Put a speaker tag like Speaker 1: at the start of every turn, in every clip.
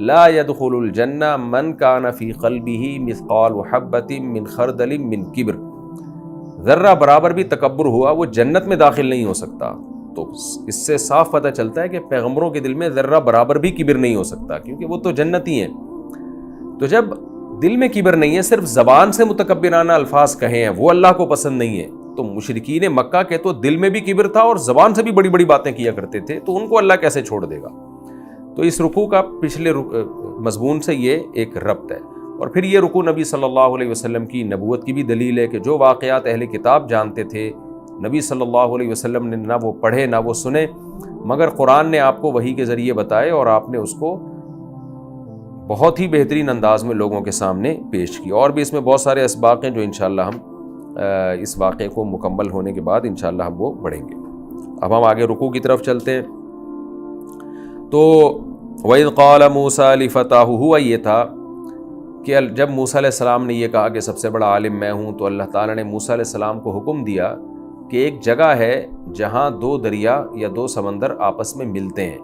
Speaker 1: لا يدخل الجنہ من کان فی قلبہ مثقال حبۃ من خردل من کبر، ذرہ برابر بھی تکبر ہوا وہ جنت میں داخل نہیں ہو سکتا۔ تو اس سے صاف پتہ چلتا ہے کہ پیغمبروں کے دل میں ذرہ برابر بھی کبر نہیں ہو سکتا، کیونکہ وہ تو جنتی ہیں۔ تو جب دل میں کبر نہیں ہے، صرف زبان سے متکبرانہ الفاظ کہیں ہیں، وہ اللہ کو پسند نہیں ہے، تو مشرکین مکہ کے تو دل میں بھی کبر تھا اور زبان سے بھی بڑی بڑی باتیں کیا کرتے تھے، تو ان کو اللہ کیسے چھوڑ دے گا؟ تو اس رکوع کا پچھلے مضمون سے یہ ایک ربط ہے۔ اور پھر یہ رکوع نبی صلی اللہ علیہ وسلم کی نبوت کی بھی دلیل ہے کہ جو واقعات اہل کتاب جانتے تھے، نبی صلی اللہ علیہ وسلم نے نہ وہ پڑھے نہ وہ سنے، مگر قرآن نے آپ کو وحی کے ذریعے بتائے اور آپ نے اس کو بہت ہی بہترین انداز میں لوگوں کے سامنے پیش کی۔ اور بھی اس میں بہت سارے اسباق ہیں جو انشاءاللہ ہم اس واقعے کو مکمل ہونے کے بعد انشاءاللہ ہم وہ پڑھیں گے۔ اب ہم آگے رکوع کی طرف چلتے ہیں۔ تو وَإِذْ قَالَ مُوسَىٰ لِفَتَاهُ، ہوا یہ تھا کہ جب موسیٰ علیہ السلام نے یہ کہا کہ سب سے بڑا عالم میں ہوں، تو اللہ تعالیٰ نے موسیٰ علیہ السلام کو حکم دیا کہ ایک جگہ ہے جہاں دو دریا یا دو سمندر آپس میں ملتے ہیں،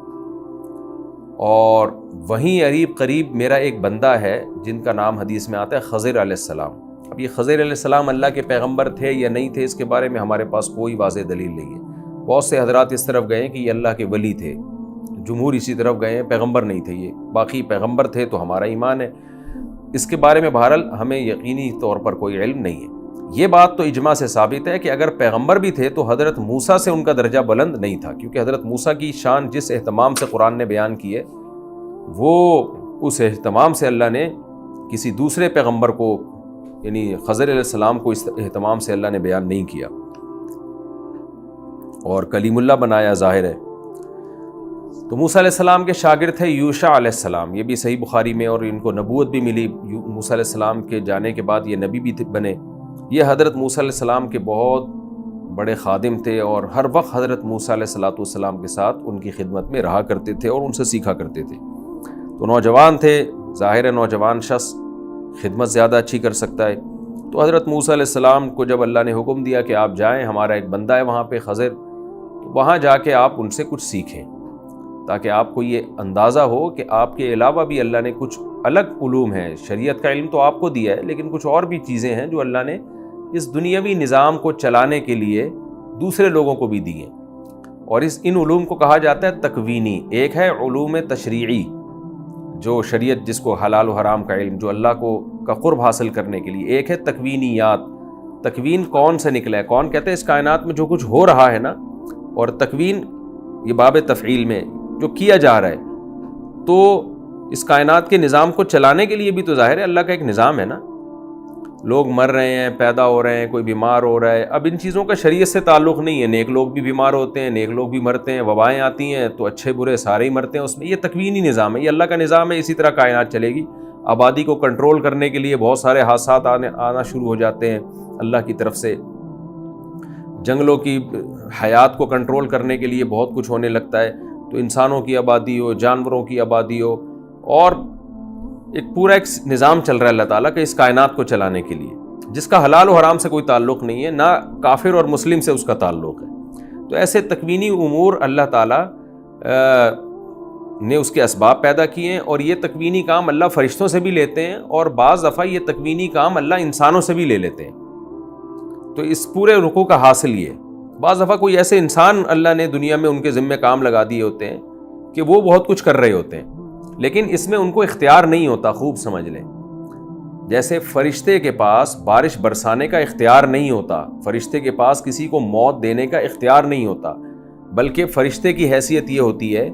Speaker 1: اور وہیں قریب میرا ایک بندہ ہے جن کا نام حدیث میں آتا ہے خضر علیہ السلام۔ اب یہ خضر علیہ السلام اللہ کے پیغمبر تھے یا نہیں تھے، اس کے بارے میں ہمارے پاس کوئی واضح دلیل نہیں ہے۔ بہت سے حضرات اس طرف گئے کہ یہ اللہ کے ولی تھے، جمہور اسی طرف گئے ہیں پیغمبر نہیں تھے یہ، باقی پیغمبر تھے تو ہمارا ایمان ہے۔ اس کے بارے میں بہرحال ہمیں یقینی طور پر کوئی علم نہیں ہے۔ یہ بات تو اجماع سے ثابت ہے کہ اگر پیغمبر بھی تھے تو حضرت موسیٰ سے ان کا درجہ بلند نہیں تھا، کیونکہ حضرت موسیٰ کی شان جس اہتمام سے قرآن نے بیان کی ہے، وہ اس اہتمام سے اللہ نے کسی دوسرے پیغمبر کو، یعنی خضر علیہ السلام کو اس اہتمام سے اللہ نے بیان نہیں کیا اور کلیم اللہ بنایا، ظاہر ہے۔ تو موسیٰ علیہ السلام کے شاگرد تھے یوشع علیہ السلام، یہ بھی صحیح بخاری میں، اور ان کو نبوت بھی ملی، موسیٰ علیہ السلام کے جانے کے بعد یہ نبی بھی بنے۔ یہ حضرت موسیٰ علیہ السلام کے بہت بڑے خادم تھے اور ہر وقت حضرت موسیٰ علیہ السلام کے ساتھ ان کی خدمت میں رہا کرتے تھے اور ان سے سیکھا کرتے تھے۔ تو نوجوان تھے، ظاہر ہے نوجوان شخص خدمت زیادہ اچھی کر سکتا ہے۔ تو حضرت موسیٰ علیہ السلام کو جب اللہ نے حکم دیا کہ آپ جائیں، ہمارا ایک بندہ ہے وہاں پہ خضر، تو وہاں جا کے آپ ان سے کچھ سیکھیں، تاکہ آپ کو یہ اندازہ ہو کہ آپ کے علاوہ بھی اللہ نے کچھ الگ علوم ہیں۔ شریعت کا علم تو آپ کو دیا ہے، لیکن کچھ اور بھی چیزیں ہیں جو اللہ نے اس دنیاوی نظام کو چلانے کے لیے دوسرے لوگوں کو بھی دی ہیں، اور ان علوم کو کہا جاتا ہے تکوینی۔ ایک ہے علوم تشریعی، جو شریعت جس کو حلال و حرام کا علم، جو اللہ کا قرب حاصل کرنے کے لیے۔ ایک ہے تکوینیات، تکوین کون سے نکلا ہے، کون کہتے ہیں اس کائنات میں جو کچھ ہو رہا ہے نا، اور تکوین یہ باب تفعیل میں جو کیا جا رہا ہے، تو اس کائنات کے نظام کو چلانے کے لیے بھی تو ظاہر ہے اللہ کا ایک نظام ہے نا۔ لوگ مر رہے ہیں، پیدا ہو رہے ہیں، کوئی بیمار ہو رہا ہے، اب ان چیزوں کا شریعت سے تعلق نہیں ہے۔ نیک لوگ بھی بیمار ہوتے ہیں، نیک لوگ بھی مرتے ہیں، وبائیں آتی ہیں تو اچھے برے سارے ہی مرتے ہیں اس میں۔ یہ تکوینی نظام ہے، یہ اللہ کا نظام ہے، اسی طرح کائنات چلے گی۔ آبادی کو کنٹرول کرنے کے لیے بہت سارے حادثات آنا شروع ہو جاتے ہیں اللہ کی طرف سے، جنگلوں کی حیات کو کنٹرول کرنے کے لیے بہت کچھ ہونے لگتا ہے، تو انسانوں کی آبادی ہو، جانوروں کی آبادی ہو، اور ایک پورا ایک نظام چل رہا ہے اللہ تعالیٰ کا اس کائنات کو چلانے کے لیے، جس کا حلال و حرام سے کوئی تعلق نہیں ہے، نہ کافر اور مسلم سے اس کا تعلق ہے۔ تو ایسے تکوینی امور اللہ تعالیٰ نے اس کے اسباب پیدا کیے ہیں، اور یہ تکوینی کام اللہ فرشتوں سے بھی لیتے ہیں، اور بعض دفعہ یہ تکوینی کام اللہ انسانوں سے بھی لے لیتے ہیں۔ تو اس پورے رکوع کا حاصل یہ، بعض دفعہ کوئی ایسے انسان اللہ نے دنیا میں ان کے ذمہ کام لگا دیے ہوتے ہیں کہ وہ بہت کچھ کر رہے ہوتے ہیں، لیکن اس میں ان کو اختیار نہیں ہوتا، خوب سمجھ لیں۔ جیسے فرشتے کے پاس بارش برسانے کا اختیار نہیں ہوتا، فرشتے کے پاس کسی کو موت دینے کا اختیار نہیں ہوتا، بلکہ فرشتے کی حیثیت یہ ہوتی ہے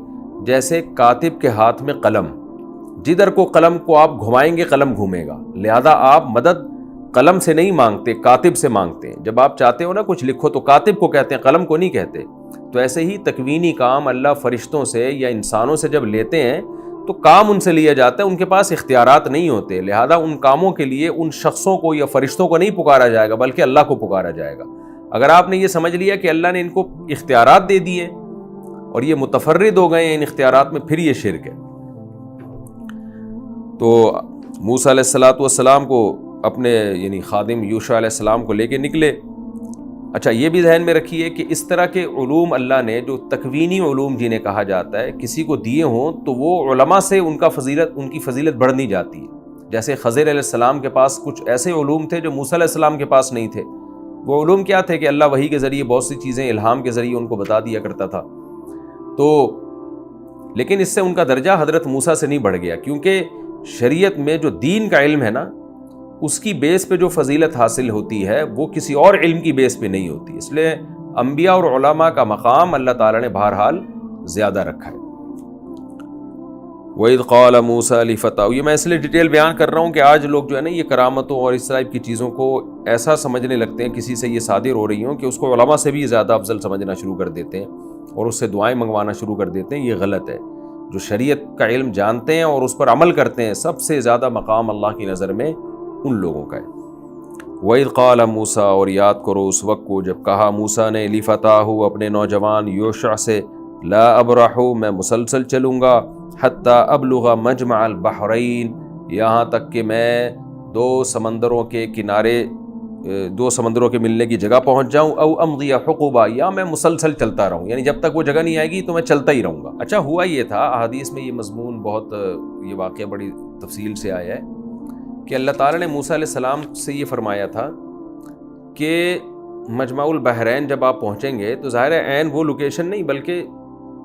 Speaker 1: جیسے کاتب کے ہاتھ میں قلم، جدھر کو قلم کو آپ گھمائیں گے قلم گھومے گا، لہذا آپ مدد قلم سے نہیں مانگتے، کاتب سے مانگتے ہیں۔ جب آپ چاہتے ہو نا کچھ لکھو تو کاتب کو کہتے ہیں، قلم کو نہیں کہتے۔ تو ایسے ہی تکوینی کام اللہ فرشتوں سے یا انسانوں سے جب لیتے ہیں تو کام ان سے لیا جاتا ہے، ان کے پاس اختیارات نہیں ہوتے، لہذا ان کاموں کے لیے ان شخصوں کو یا فرشتوں کو نہیں پکارا جائے گا بلکہ اللہ کو پکارا جائے گا۔ اگر آپ نے یہ سمجھ لیا کہ اللہ نے ان کو اختیارات دے دیے اور یہ متفرد ہو گئے ہیں ان اختیارات میں، پھر یہ شرک ہے۔ تو موسیٰ علیہ السلام کو اپنے یعنی خادم یوشع علیہ السلام کو لے کے نکلے، اچھا یہ بھی ذہن میں رکھیے کہ اس طرح کے علوم اللہ نے جو تکوینی علوم جنہیں کہا جاتا ہے کسی کو دیے ہوں تو وہ علماء سے ان کی فضیلت بڑھنی جاتی ہے. جیسے خضر علیہ السلام کے پاس کچھ ایسے علوم تھے جو موسیٰ علیہ السلام کے پاس نہیں تھے. وہ علوم کیا تھے کہ اللہ وحی کے ذریعے بہت سی چیزیں الہام کے ذریعے ان کو بتا دیا کرتا تھا. تو لیکن اس سے ان کا درجہ حضرت موسیٰ سے نہیں بڑھ گیا، کیونکہ شریعت میں جو دین کا علم ہے نا اس کی بیس پہ جو فضیلت حاصل ہوتی ہے وہ کسی اور علم کی بیس پہ نہیں ہوتی. اس لیے انبیاء اور علماء کا مقام اللہ تعالیٰ نے بہرحال زیادہ رکھا ہے. وَإِذْ قَالَ مُوسَىٰ لِفَتَاهُ، یہ میں اس لیے ڈیٹیل بیان کر رہا ہوں کہ آج لوگ جو ہے نا یہ کرامتوں اور اس طرح کی چیزوں کو ایسا سمجھنے لگتے ہیں کسی سے یہ صادر ہو رہی ہوں کہ اس کو علماء سے بھی زیادہ افضل سمجھنا شروع کر دیتے ہیں اور اس سے دعائیں منگوانا شروع کر دیتے ہیں. یہ غلط ہے. جو شریعت کا علم جانتے ہیں اور اس پر عمل کرتے ہیں سب سے زیادہ مقام اللہ کی نظر میں ان لوگوں کا ہے. وَإِذْ قَالَ مُوسَىٰ، اور یاد کرو اس وقت کو جب کہا موسیٰ نے لِفَتَاهُ اپنے نوجوان یوشع سے، لا ابرح میں مسلسل چلوں گا، حتی ابلغ مجمع البحرین یہاں تک کہ میں دو سمندروں کے کنارے، دو سمندروں کے ملنے کی جگہ پہنچ جاؤں، او امضی حقبا یا میں مسلسل چلتا رہوں، یعنی جب تک وہ جگہ نہیں آئے گی تو میں چلتا ہی رہوں گا. اچھا ہوا یہ تھا، احادیث میں یہ مضمون بہت، یہ واقعہ بڑی تفصیل سے آیا ہے کہ اللہ تعالیٰ نے موسیٰ علیہ السلام سے یہ فرمایا تھا کہ مجمع البحرین جب آپ پہنچیں گے تو ظاہر ہے عین وہ لوکیشن نہیں، بلکہ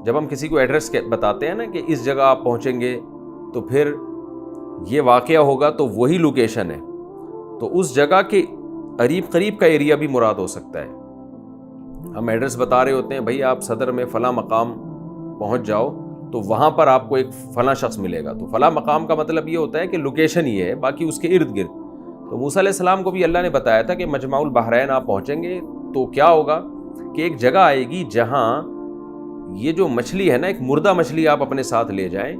Speaker 1: جب ہم کسی کو ایڈریس بتاتے ہیں نا کہ اس جگہ آپ پہنچیں گے تو پھر یہ واقعہ ہوگا تو وہی لوکیشن ہے، تو اس جگہ کے قریب کا ایریا بھی مراد ہو سکتا ہے. ہم ایڈریس بتا رہے ہوتے ہیں بھائی آپ صدر میں فلاں مقام پہنچ جاؤ تو وہاں پر آپ کو ایک فلاں شخص ملے گا، تو فلاں مقام کا مطلب یہ ہوتا ہے کہ لوکیشن یہ ہے، باقی اس کے ارد گرد. تو موسیٰ علیہ السلام کو بھی اللہ نے بتایا تھا کہ مجمع البحرین آپ پہنچیں گے تو کیا ہوگا کہ ایک جگہ آئے گی جہاں یہ جو مچھلی ہے نا، ایک مردہ مچھلی آپ اپنے ساتھ لے جائیں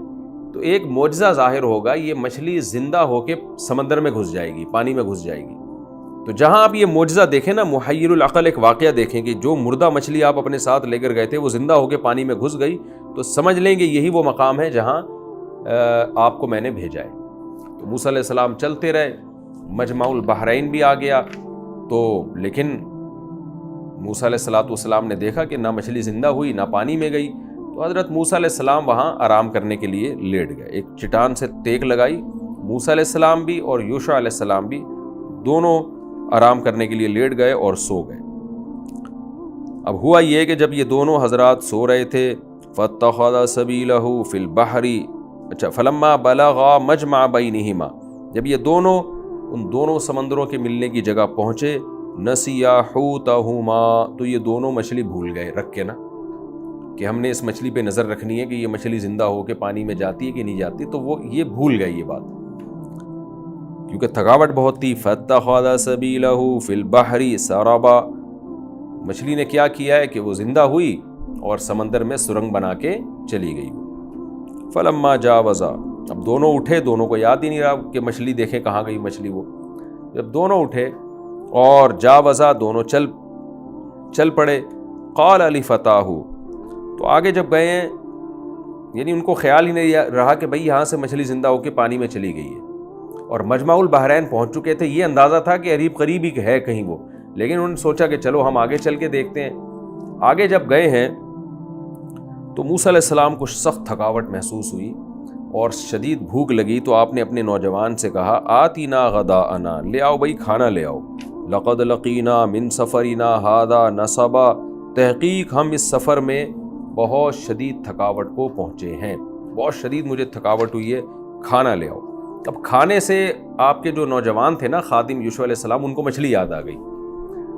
Speaker 1: تو ایک معجزہ ظاہر ہوگا، یہ مچھلی زندہ ہو کے سمندر میں گھس جائے گی، پانی میں گھس جائے گی. تو جہاں آپ یہ معجزہ دیکھیں نا، محیر العقل ایک واقعہ دیکھیں کہ جو مردہ مچھلی آپ اپنے ساتھ لے کر گئے تھے وہ زندہ ہو کے پانی میں گھس گئی، تو سمجھ لیں گے یہی وہ مقام ہے جہاں آپ کو میں نے بھیجا ہے. تو موسیٰ علیہ السلام چلتے رہے، مجمع البحرین بھی آ گیا تو لیکن موسیٰ علیہ السلام نے دیکھا کہ نہ مچھلی زندہ ہوئی نہ پانی میں گئی. تو حضرت موسیٰ علیہ السلام وہاں آرام کرنے کے لیے لیٹ گئے. ایک چٹان سے ٹیک لگائی، موسیٰ علیہ السلام بھی اور یوشع علیہ السلام بھی دونوں آرام کرنے کے لیے لیٹ گئے اور سو گئے. اب ہوا یہ کہ جب یہ دونوں حضرات سو رہے تھے، فَاتَّخَذَ سَبِيلَهُ فِي الْبَحْرِ، اچھا فَلَمَّا بَلَغَا مَجْمَعَ بَيْنِهِمَا، جب یہ دونوں ان دونوں سمندروں کے ملنے کی جگہ پہنچے، نَسِيَا حُوتَهُمَا، تو یہ دونوں مچھلی بھول گئے رکھ کے نا کہ ہم نے اس مچھلی پہ نظر رکھنی ہے کہ یہ مچھلی زندہ ہو کے پانی میں جاتی ہے کہ نہیں جاتی، تو وہ یہ بھول گئے یہ بات کیونکہ تھکاوٹ بہت تھی. فَاتَّخَذَ سَبِيلَهُ فِي الْبَحْرِ سَرَبًا، مچھلی نے کیا کیا ہے کہ وہ زندہ ہوئی اور سمندر میں سرنگ بنا کے چلی گئی. فَلَمَّا جَاوَزَا، اب دونوں اٹھے، دونوں کو یاد ہی نہیں رہا کہ مچھلی دیکھیں کہاں گئی مچھلی. وہ جب دونوں اٹھے اور جاوزا دونوں چل پڑے، قَالَ لِفَتَاهُ، تو آگے جب گئے ہیں یعنی ان کو خیال ہی نہیں رہا کہ بھئی یہاں سے مچھلی زندہ ہو کے پانی میں چلی گئی ہے اور مجمع البحرین پہنچ چکے تھے. یہ اندازہ تھا کہ قریب ہی ہے کہیں وہ، لیکن انہوں نے سوچا کہ چلو ہم آگے چل کے دیکھتے ہیں. آگے جب گئے ہیں تو موسیٰ علیہ السلام کو سخت تھکاوٹ محسوس ہوئی اور شدید بھوک لگی. تو آپ نے اپنے نوجوان سے کہا، آتینا غداءنا، لے آؤ بھائی کھانا لے آؤ. لقد لقینا من سفرنا ھذا نصبا، تحقیق ہم اس سفر میں بہت شدید تھکاوٹ کو پہنچے ہیں، بہت شدید مجھے تھکاوٹ ہوئی ہے، کھانا لے آؤ. اب کھانے سے آپ کے جو نوجوان تھے نا خادم یوشع علیہ السلام، ان کو مچھلی یاد آ گئی.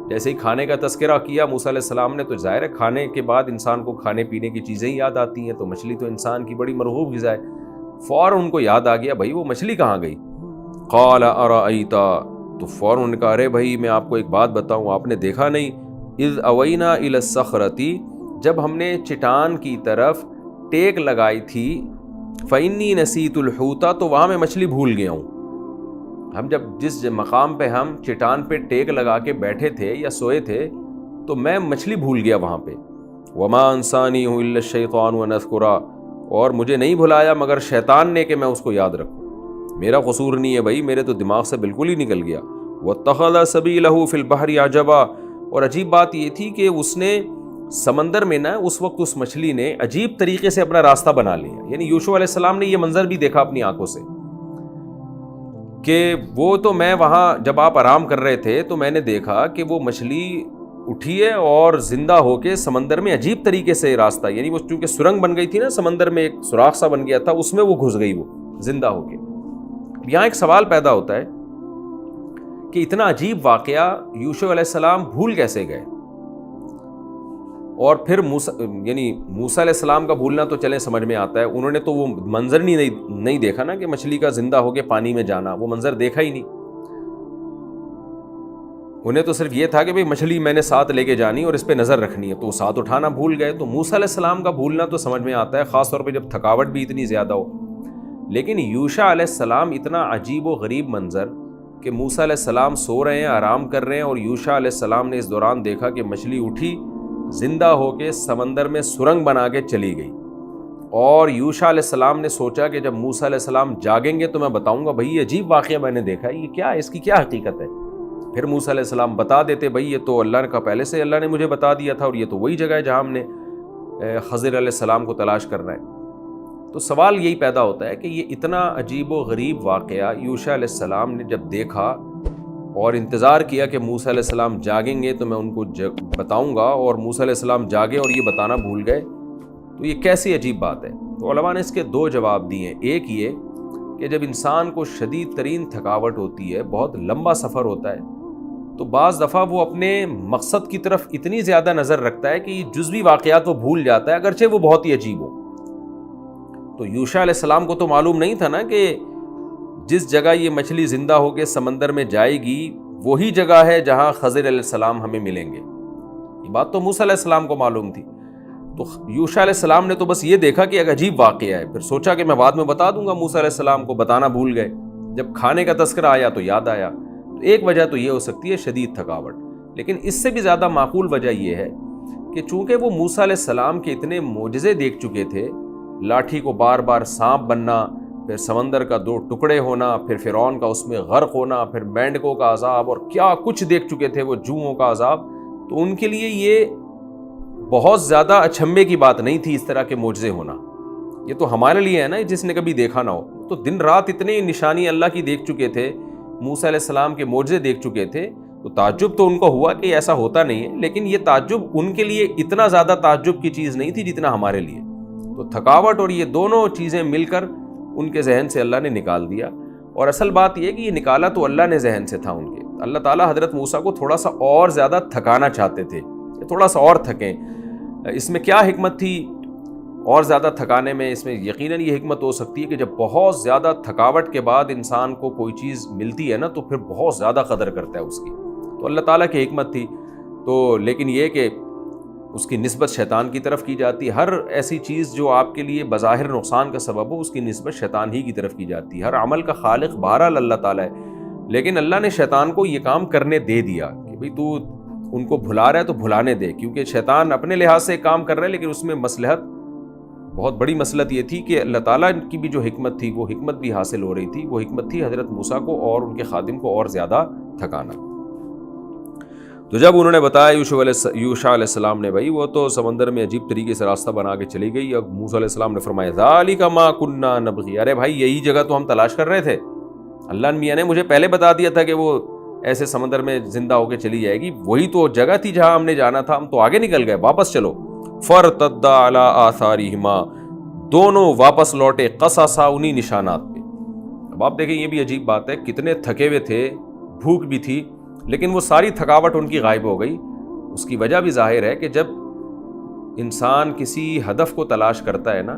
Speaker 1: جیسے ہی کھانے کا تذکرہ کیا موسیٰ علیہ السلام نے، تو ظاہر ہے کھانے کے بعد انسان کو کھانے پینے کی چیزیں یاد آتی ہیں، تو مچھلی تو انسان کی بڑی مرغوب غذا ہے. فوراً ان کو یاد آ گیا بھائی وہ مچھلی کہاں گئی. قال ارأیت، تو فوراً انہوں نے کہا، ارے بھائی میں آپ کو ایک بات بتاؤں، آپ نے دیکھا نہیں، اذ اوینا الی الصخرۃ، جب ہم نے چٹان کی طرف ٹیک لگائی تھی، فإنی نسیت الحوت، تو وہاں میں مچھلی بھول گیا ہوں. ہم جب جس مقام پہ ہم چٹان پہ ٹیک لگا کے بیٹھے تھے یا سوئے تھے تو میں مچھلی بھول گیا وہاں پہ. وما انسانی الا الشیطان ان اذکرا، اور مجھے نہیں بھلایا مگر شیطان نے کہ میں اس کو یاد رکھوں، میرا قصور نہیں ہے بھائی، میرے تو دماغ سے بالکل ہی نکل گیا. واتخذ سبیلہ فی البحر عجبا، اور عجیب بات یہ تھی کہ اس نے سمندر میں نا اس وقت اس مچھلی نے عجیب طریقے سے اپنا راستہ بنا لیا. یعنی یوشع علیہ السلام نے یہ منظر بھی دیکھا اپنی آنکھوں سے کہ وہ تو میں وہاں جب آپ آرام کر رہے تھے تو میں نے دیکھا کہ وہ مچھلی اٹھی ہے اور زندہ ہو کے سمندر میں عجیب طریقے سے راستہ, یعنی وہ چونکہ سرنگ بن گئی تھی نا سمندر میں, ایک سوراخ سا بن گیا تھا, اس میں وہ گھس گئی وہ زندہ ہو کے. یہاں ایک سوال پیدا ہوتا ہے کہ اتنا عجیب واقعہ یوشع علیہ السلام بھول کیسے گئے؟ اور پھر موسیٰ علیہ السلام کا بھولنا تو چلے سمجھ میں آتا ہے, انہوں نے تو وہ منظر نہیں دیکھا نا کہ مچھلی کا زندہ ہو کے پانی میں جانا, وہ منظر دیکھا ہی نہیں. انہیں تو صرف یہ تھا کہ بھئی مچھلی میں نے ساتھ لے کے جانی اور اس پہ نظر رکھنی ہے, تو وہ ساتھ اٹھانا بھول گئے. تو موسیٰ علیہ السلام کا بھولنا تو سمجھ میں آتا ہے, خاص طور پہ جب تھکاوٹ بھی اتنی زیادہ ہو. لیکن یوشع علیہ السلام اتنا عجیب و غریب منظر کہ موسیٰ علیہ السلام سو رہے ہیں, آرام کر رہے ہیں, اور یوشع علیہ السلام نے اس دوران دیکھا کہ مچھلی اٹھی زندہ ہو کے سمندر میں سرنگ بنا کے چلی گئی. اور یوشع علیہ السلام نے سوچا کہ جب موسیٰ علیہ السلام جاگیں گے تو میں بتاؤں گا بھئی یہ عجیب واقعہ میں نے دیکھا ہے, یہ کیا ہے, اس کی کیا حقیقت ہے. پھر موسیٰ علیہ السلام بتا دیتے بھئی یہ تو اللہ کا پہلے سے اللہ نے مجھے بتا دیا تھا, اور یہ تو وہی جگہ ہے جہاں ہم نے خضر علیہ السلام کو تلاش کرنا ہے. تو سوال یہی پیدا ہوتا ہے کہ یہ اتنا عجیب و غریب واقعہ یوشع علیہ السلام نے جب دیکھا اور انتظار کیا کہ موسیٰ علیہ السلام جاگیں گے تو میں ان کو بتاؤں گا, اور موسیٰ علیہ السلام جاگے اور یہ بتانا بھول گئے, تو یہ کیسی عجیب بات ہے. تو علماء نے اس کے دو جواب دیے ہیں. ایک یہ کہ جب انسان کو شدید ترین تھکاوٹ ہوتی ہے, بہت لمبا سفر ہوتا ہے, تو بعض دفعہ وہ اپنے مقصد کی طرف اتنی زیادہ نظر رکھتا ہے کہ یہ جزوی واقعات وہ بھول جاتا ہے, اگرچہ وہ بہت ہی عجیب ہو. تو یوشع علیہ السلام کو تو معلوم نہیں تھا نا کہ جس جگہ یہ مچھلی زندہ ہو کے سمندر میں جائے گی وہی جگہ ہے جہاں خضر علیہ السلام ہمیں ملیں گے. یہ بات تو موسیٰ علیہ السلام کو معلوم تھی. تو یوشع علیہ السلام نے تو بس یہ دیکھا کہ ایک عجیب واقعہ ہے, پھر سوچا کہ میں بعد میں بتا دوں گا موسیٰ علیہ السلام کو, بتانا بھول گئے. جب کھانے کا تذکرہ آیا تو یاد آیا. تو ایک وجہ تو یہ ہو سکتی ہے شدید تھکاوٹ, لیکن اس سے بھی زیادہ معقول وجہ یہ ہے کہ چونکہ وہ موسیٰ علیہ السلام کے اتنے معجزے دیکھ چکے تھے, لاٹھی کو بار بار سانپ بننا, پھر سمندر کا 2 ٹکڑے ہونا, پھر فرعون کا اس میں غرق ہونا, پھر مینڈکوں کا عذاب, اور کیا کچھ دیکھ چکے تھے وہ جوؤں کا عذاب, تو ان کے لیے یہ بہت زیادہ اچھمبے کی بات نہیں تھی اس طرح کے معجزے ہونا. یہ تو ہمارے لیے ہے نا جس نے کبھی دیکھا نہ ہو. تو دن رات اتنی نشانی اللہ کی دیکھ چکے تھے, موسیٰ علیہ السلام کے معجزے دیکھ چکے تھے, تو تعجب تو ان کو ہوا کہ ایسا ہوتا نہیں ہے, لیکن یہ تعجب ان کے لیے اتنا زیادہ تعجب کی چیز نہیں تھی جتنا ہمارے لیے. تو تھکاوٹ اور یہ دونوں چیزیں مل کر ان کے ذہن سے اللہ نے نکال دیا. اور اصل بات یہ کہ یہ نکالا تو اللہ نے ذہن سے تھا ان کے. اللہ تعالیٰ حضرت موسیٰ کو تھوڑا سا اور زیادہ تھکانا چاہتے تھے, تھوڑا سا اور تھکیں. اس میں کیا حکمت تھی اور زیادہ تھکانے میں؟ اس میں یقیناً یہ حکمت ہو سکتی ہے کہ جب بہت زیادہ تھکاوٹ کے بعد انسان کو کوئی چیز ملتی ہے نا تو پھر بہت زیادہ قدر کرتا ہے اس کی. تو اللہ تعالیٰ کی حکمت تھی. تو لیکن یہ کہ اس کی نسبت شیطان کی طرف کی جاتی ہے. ہر ایسی چیز جو آپ کے لیے بظاہر نقصان کا سبب ہو اس کی نسبت شیطان ہی کی طرف کی جاتی ہے. ہر عمل کا خالق بہرحال اللہ تعالیٰ ہے, لیکن اللہ نے شیطان کو یہ کام کرنے دے دیا کہ بھئی تو ان کو بھلا رہا ہے تو بھلانے دے, کیونکہ شیطان اپنے لحاظ سے کام کر رہا ہے, لیکن اس میں مصلحت, بہت بڑی مصلحت یہ تھی کہ اللہ تعالیٰ کی بھی جو حکمت تھی وہ حکمت بھی حاصل ہو رہی تھی. وہ حکمت تھی حضرت موسیٰ کو اور ان کے خادم کو اور زیادہ تھکانا. تو جب انہوں نے بتایا یوشع علیہ السلام نے, بھائی وہ تو سمندر میں عجیب طریقے سے راستہ بنا کے چلی گئی. اب موسیٰ علیہ السلام نے فرمایا ذالک ما کنا نبغی, ارے بھائی یہی جگہ تو ہم تلاش کر رہے تھے. اللہ میاں نے مجھے پہلے بتا دیا تھا کہ وہ ایسے سمندر میں زندہ ہو کے چلی جائے گی, وہی تو جگہ تھی جہاں ہم نے جانا تھا. ہم تو آگے نکل گئے, واپس چلو. فرتدا علی آثارہما, دونوں واپس لوٹے, قصصا, انہی نشانات پہ. اب آپ دیکھیں یہ بھی عجیب بات ہے, کتنے تھکے ہوئے تھے, بھوک بھی تھی, لیکن وہ ساری تھکاوٹ ان کی غائب ہو گئی. اس کی وجہ بھی ظاہر ہے کہ جب انسان کسی ہدف کو تلاش کرتا ہے نا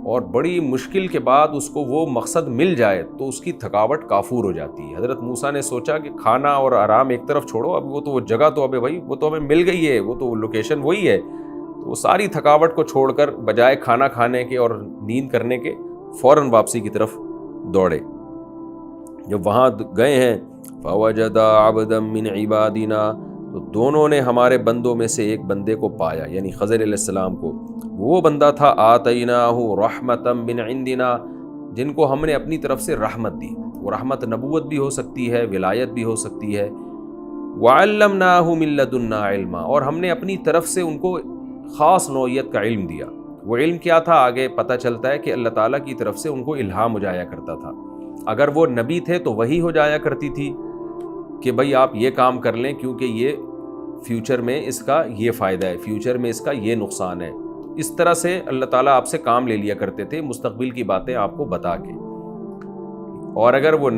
Speaker 1: اور بڑی مشکل کے بعد اس کو وہ مقصد مل جائے تو اس کی تھکاوٹ کافور ہو جاتی ہے. حضرت موسیٰ نے سوچا کہ کھانا اور آرام ایک طرف چھوڑو, اب وہ تو وہ جگہ تو ابھی بھائی وہ تو ہمیں مل گئی ہے, وہ تو لوکیشن وہی ہے. تو وہ ساری تھکاوٹ کو چھوڑ کر بجائے کھانا کھانے کے اور نیند کرنے کے فوراً واپسی کی طرف دوڑے. جب وہاں گئے ہیں فَوَجَدَ عَبْدًا مِّنْ عِبَادِنَا, تو دونوں نے ہمارے بندوں میں سے ایک بندے کو پایا, یعنی خضر علیہ السلام کو. وہ بندہ تھا آتَيْنَاهُ رَحْمَةً مِّنْ عِنْدِنَا, جن کو ہم نے اپنی طرف سے رحمت دی. وہ رحمت نبوت بھی ہو سکتی ہے, ولایت بھی ہو سکتی ہے, وَعَلَّمْنَاهُ مِن لَّدُنَّا عِلْمًا، اور ہم نے اپنی طرف سے ان کو خاص نوعیت کا علم دیا۔ وہ علم کیا تھا؟ آگے پتہ چلتا ہے کہ اللہ تعالیٰ کی طرف سے ان کو الہام ہو جایا کرتا تھا۔ اگر وہ نبی تھے تو وحی ہو جایا کرتی تھی کہ بھئی آپ یہ کام کر لیں کیونکہ یہ فیوچر میں اس کا یہ فائدہ ہے، فیوچر میں اس کا یہ نقصان ہے۔ اس طرح سے اللہ تعالیٰ آپ سے کام لے لیا کرتے تھے، مستقبل کی باتیں آپ کو بتا کے۔ اور اگر وہ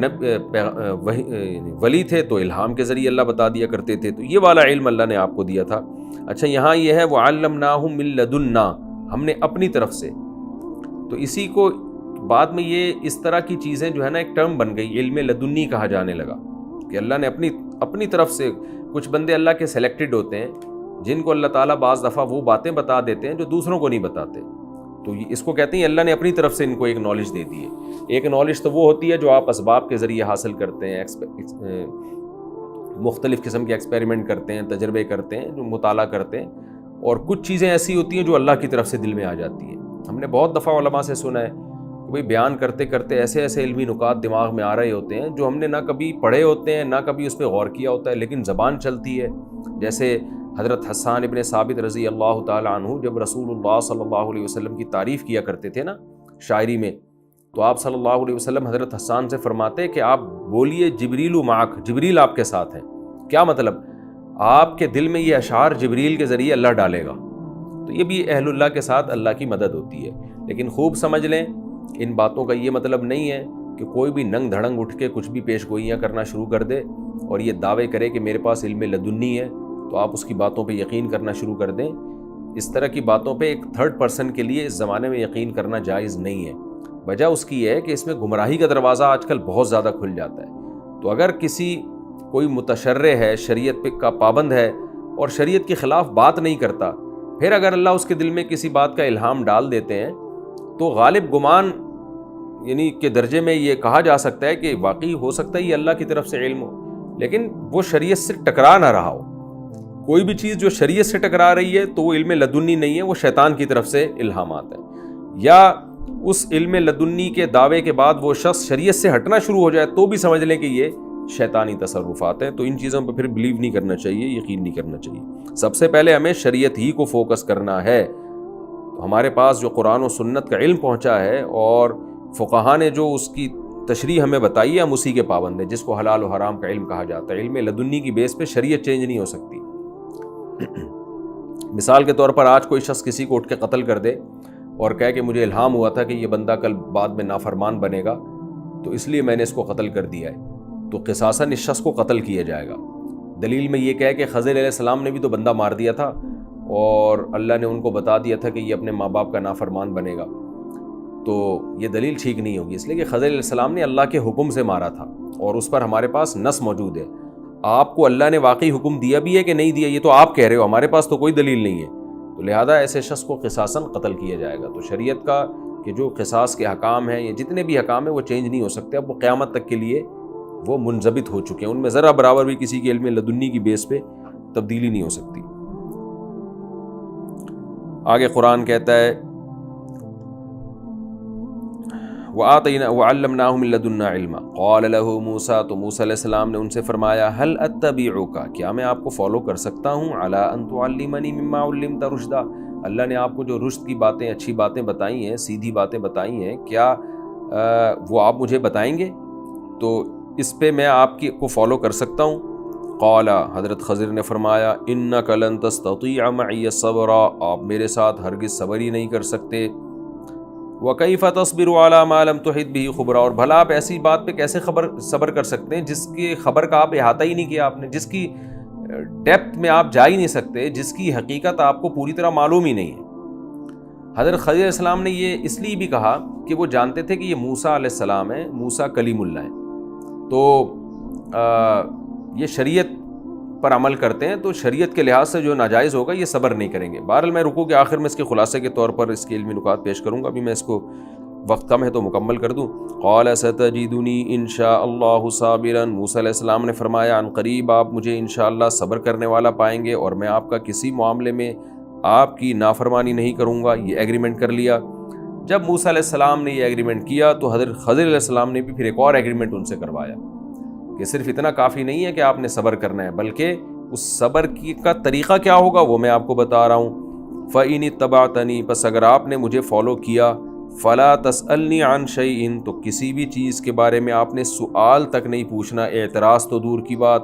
Speaker 1: ولی تھے تو الہام کے ذریعے اللہ بتا دیا کرتے تھے۔ تو یہ والا علم اللہ نے آپ کو دیا تھا۔ اچھا، یہاں یہ ہے وَعَلَّمْنَاهُ مِن لَّدُنَّا، ہم نے اپنی طرف سے۔ تو اسی کو بعد میں یہ اس طرح کی چیزیں جو ہے نا ایک ٹرم بن گئی، علم لدنی کہا جانے لگا کہ اللہ نے اپنی طرف سے۔ کچھ بندے اللہ کے سلیکٹڈ ہوتے ہیں جن کو اللہ تعالیٰ بعض دفعہ وہ باتیں بتا دیتے ہیں جو دوسروں کو نہیں بتاتے، تو اس کو کہتے ہیں اللہ نے اپنی طرف سے ان کو ایک نالج دے دی ہے۔ ایک نالج تو وہ ہوتی ہے جو آپ اسباب کے ذریعے حاصل کرتے ہیں، مختلف قسم کے ایکسپیریمنٹ کرتے ہیں، تجربے کرتے ہیں، جو مطالعہ کرتے ہیں، اور کچھ چیزیں ایسی ہوتی ہیں جو اللہ کی طرف سے دل میں آ جاتی ہیں۔ ہم نے بہت دفعہ علماء سے سنا ہے کہ بھئی بیان کرتے کرتے ایسے ایسے علمی نکات دماغ میں آ رہے ہوتے ہیں جو ہم نے نہ کبھی پڑھے ہوتے ہیں، نہ کبھی اس پہ غور کیا ہوتا ہے، لیکن زبان چلتی ہے۔ جیسے حضرت حسان ابن ثابت رضی اللہ تعالیٰ عنہ جب رسول اللہ صلی اللہ علیہ وسلم کی تعریف کیا کرتے تھے نا شاعری میں، تو آپ صلی اللہ علیہ وسلم حضرت حسان سے فرماتے کہ آپ بولیے جبریل معک، جبریل آپ کے ساتھ ہیں۔ کیا مطلب؟ آپ کے دل میں یہ اشعار جبریل کے ذریعے اللہ ڈالے گا۔ تو یہ بھی اہل اللہ کے ساتھ اللہ کی مدد ہوتی ہے۔ لیکن خوب سمجھ لیں ان باتوں کا یہ مطلب نہیں ہے کہ کوئی بھی ننگ دھڑنگ اٹھ کے کچھ بھی پیش گوئیاں کرنا شروع کر دے اور یہ دعوے کرے کہ میرے پاس علم لدنی ہے تو آپ اس کی باتوں پہ یقین کرنا شروع کر دیں۔ اس طرح کی باتوں پہ ایک تھرڈ پرسن کے لیے اس زمانے میں یقین کرنا جائز نہیں ہے۔ وجہ اس کی ہے کہ اس میں گمراہی کا دروازہ آج کل بہت زیادہ کھل جاتا ہے۔ تو اگر کوئی متشرع ہے، شریعت پہ کا پابند ہے اور شریعت کے خلاف بات نہیں کرتا، پھر اگر اللہ اس کے دل میں کسی بات کا الہام ڈال دیتے ہیں تو غالب گمان یعنی کے درجے میں یہ کہا جا سکتا ہے کہ واقعی ہو سکتا ہے یہ اللہ کی طرف سے علم ہو، لیکن وہ شریعت سے ٹکرا نہ رہا ہو۔ کوئی بھی چیز جو شریعت سے ٹکرا رہی ہے تو وہ علم لدنی نہیں ہے، وہ شیطان کی طرف سے الہامات ہیں۔ یا اس علم لدنی کے دعوے کے بعد وہ شخص شریعت سے ہٹنا شروع ہو جائے تو بھی سمجھ لیں کہ یہ شیطانی تصرفات ہیں۔ تو ان چیزوں پہ پھر بلیو نہیں کرنا چاہیے، یقین نہیں کرنا چاہیے۔ سب سے پہلے ہمیں شریعت ہی کو فوکس کرنا ہے۔ تو ہمارے پاس جو قرآن و سنت کا علم پہنچا ہے اور فقہا نے جو اس کی تشریح ہمیں بتائی ہے، ہم اسی کے پابند ہیں، جس کو حلال و حرام کا علم کہا جاتا ہے۔ علم لدنی کی بیس پہ شریعت چینج نہیں ہو سکتی۔ مثال کے طور پر آج کوئی شخص کسی کو اٹھ کے قتل کر دے اور کہے کہ مجھے الہام ہوا تھا کہ یہ بندہ کل بعد میں نافرمان بنے گا تو اس لیے میں نے اس کو قتل کر دیا ہے، تو قصاصاً اس شخص کو قتل کیا جائے گا۔ دلیل میں یہ کہے کہ خضر علیہ السلام نے بھی تو بندہ مار دیا تھا اور اللہ نے ان کو بتا دیا تھا کہ یہ اپنے ماں باپ کا نافرمان بنے گا، تو یہ دلیل ٹھیک نہیں ہوگی، اس لیے کہ خضر علیہ السلام نے اللہ کے حکم سے مارا تھا اور اس پر ہمارے پاس نص موجود ہے۔ آپ کو اللہ نے واقعی حکم دیا بھی ہے کہ نہیں دیا یہ تو آپ کہہ رہے ہو، ہمارے پاس تو کوئی دلیل نہیں ہے، تو لہذا ایسے شخص کو قصاصاً قتل کیا جائے گا۔ تو شریعت کا کہ جو قصاص کے حکام ہیں یا جتنے بھی حکام ہیں وہ چینج نہیں ہو سکتے، اب وہ قیامت تک کے لیے وہ منضبط ہو چکے ہیں، ان میں ذرا برابر بھی کسی کے علم لدنی کی بیس پہ تبدیلی نہیں ہو سکتی۔ آگے قرآن کہتا ہے وَعَلَّمْنَاهُ مِن لَّدُنَّا عِلْمًا قَالَ لَهُ مُوسَىٰ، تو موسیٰ علیہ السلام نے ان سے فرمایا هَلْ أَتَّبِعُكَ، کیا میں آپ کو فالو کر سکتا ہوں عَلَىٰ أَن تُعَلِّمَنِي مِمَّا عُلِّمْتَ رُشْدًا، اللہ نے آپ کو جو رشد کی باتیں، اچھی باتیں بتائی ہیں، سیدھی باتیں بتائی ہیں، کیا وہ آپ مجھے بتائیں گے تو اس پہ میں آپ کو فالو کر سکتا ہوں؟ قال، حضرت خضر نے فرمایا إِنَّكَ لَن تَسْتَطِيعَ مَعِيَ صَبْرًا، آپ میرے ساتھ ہرگز صبر ہی نہیں کر سکتے۔ وَكَيْفَ تَصْبِرُ عَلَىٰ مَا لَمْ تُحِطْ بِهِ خُبْرًا، اور بھلا آپ ایسی بات پہ کیسے صبر کر سکتے ہیں جس کی خبر کا آپ احاطہ ہی نہیں کیا آپ نے، جس کی ڈیپتھ میں آپ جا ہی نہیں سکتے، جس کی حقیقت آپ کو پوری طرح معلوم ہی نہیں ہے۔ حضرت خضر علیہ السلام نے یہ اس لیے بھی کہا کہ وہ جانتے تھے کہ یہ موسیٰ علیہ السلام ہے، موسیٰ کلیم اللہ ہے، تو یہ شریعت پر عمل کرتے ہیں، تو شریعت کے لحاظ سے جو ناجائز ہوگا یہ صبر نہیں کریں گے۔ بہرحال میں رکوع کے آخر میں اس کے خلاصے کے طور پر اس کے علمی نکات پیش کروں گا، ابھی میں اس کو وقت کم ہے تو مکمل کر دوں۔ قال ستجدنی ان شاء اللہ صابرا، موسیٰ علیہ السلام نے فرمایا عن قریب آپ مجھے انشاءاللہ صبر کرنے والا پائیں گے اور میں آپ کا کسی معاملے میں آپ کی نافرمانی نہیں کروں گا۔ یہ ایگریمنٹ کر لیا۔ جب موسیٰ علیہ السلام نے یہ ایگریمنٹ کیا تو حضرت خضر علیہ السلام نے بھی پھر ایک اور ایگریمنٹ ان سے کروایا کہ کہ صرف اتنا کافی نہیں ہے کہ آپ نے صبر کرنا ہے، بلکہ اس صبر کا طریقہ کیا ہوگا وہ میں آپ کو بتا رہا ہوں۔ فَإِنِ اتَّبَعْتَنِي، پس اگر آپ نے مجھے فالو کیا، فَلَا تَسْأَلْنِي عَنْ شَيْءٍ، تو کسی بھی چیز کے بارے میں آپ نے سوال تک نہیں پوچھنا، اعتراض تو دور کی بات،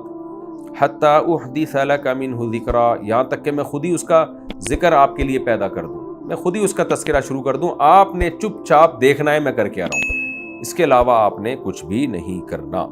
Speaker 1: حَتَّى أُحْدِثَ لَكَ مِنْهُ ذِكْرًا، یہاں تک کہ میں خود ہی اس کا ذکر آپ کے لیے پیدا کر دوں، میں خود ہی اس کا تذکرہ شروع کر دوں، آپ نے چپ چاپ دیکھنا ہے میں کر کے آ رہا ہوں، اس کے علاوہ آپ نے کچھ بھی نہیں کرنا۔